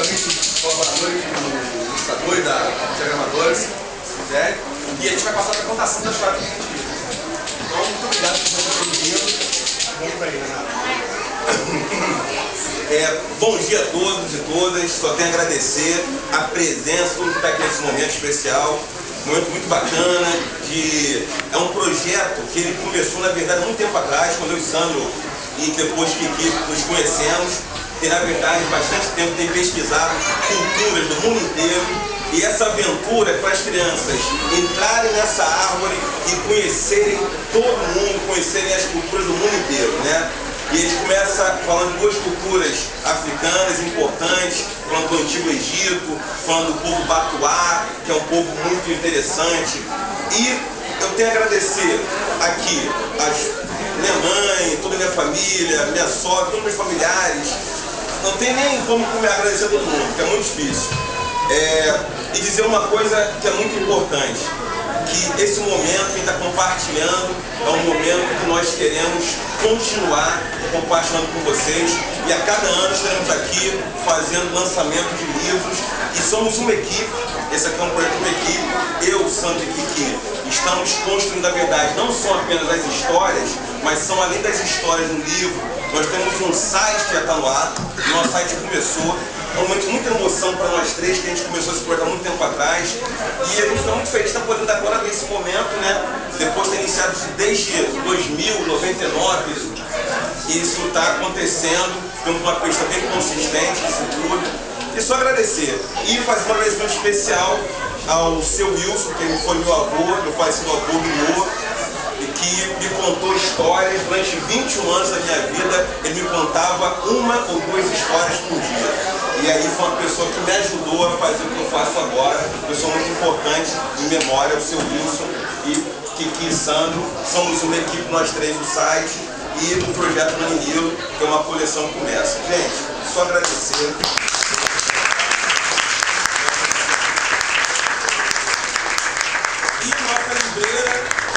justamente boa noite do ilustrador e da diagramadora, e a gente vai passar para a contação da história que a gente viu. Então, muito obrigado por você ter vindo. Vamos para aí, Renato. Bom dia a todos e todas, só tenho a agradecer a presença, todo mundo que está aqui nesse momento especial, um momento muito bacana. É um projeto que ele começou, na verdade, muito tempo atrás, quando eu e Sandro, e depois que nos conhecemos, tem, na verdade, bastante tempo, tem pesquisado culturas do mundo inteiro, e essa aventura é para as crianças entrarem nessa árvore e conhecerem todo mundo, conhecerem as culturas do mundo inteiro, né? E a gente começa falando de duas culturas africanas importantes, falando do Antigo Egito, falando do povo Batuá, que é um povo muito interessante. E eu tenho a agradecer aqui minha mãe, toda a minha família, minha sogra, todos os meus familiares. Não tem nem como me agradecer a todo mundo, porque é muito difícil. E dizer uma coisa que é muito importante, que esse momento que a gente está compartilhando é um momento que nós queremos continuar compartilhando com vocês, e a cada ano estaremos aqui fazendo lançamento de livros, e somos uma equipe. Esse aqui é um projeto de uma equipe, eu, Sandro e Kiki, estamos construindo, na verdade, não são apenas as histórias, mas são além das histórias no livro. Nós temos um site que já está no ar, o nosso site começou. É um momento de muita emoção para nós três, que a gente começou esse projeto há muito tempo atrás, e a gente está muito feliz de estar podendo agora ver esse momento, né? Depois de ter iniciado desde 2099, e isso está acontecendo, temos uma pista bem consistente nisso tudo. E só agradecer. E fazer um agradecimento especial ao seu Wilson, que foi meu avô, meu falecido avô Guilherme, e que me contou histórias durante 21 anos da minha vida. Ele me contava uma ou duas histórias por dia. E aí foi uma pessoa que me ajudou a fazer o que eu faço agora, uma pessoa muito importante em memória, o seu Wilson e Kiki e Sandro. Somos uma equipe, nós três, do site e do projeto Naninilo, que é uma coleção que começa. Gente, só agradecer.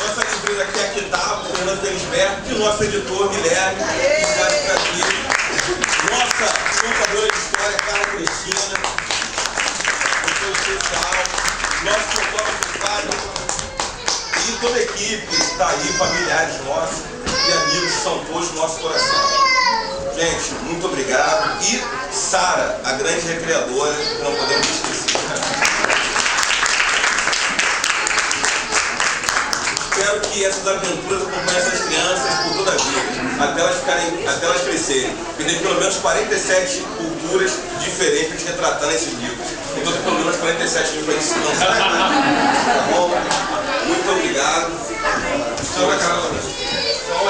Nossa livreira aqui é a Kitabo, Fernando Felisberto, e o nosso editor Guilherme, que está aqui. Nossa contadora de história, Carla Cristina, editor especial, nosso fotógrafo Fábio, e toda a equipe que está aí, familiares nossos e amigos que são todos do nosso coração. Gente, muito obrigado. E Sara, a grande recreadora, que não podemos esquecer. Espero que essas aventuras acompanhem essas crianças por toda a vida, até elas crescerem. E tem pelo menos 47 culturas diferentes para a gente retratar nesses livros. Então tem pelo menos 47 livros para a gente se lançar. Tá bom? Muito obrigado. Tchau, Carla.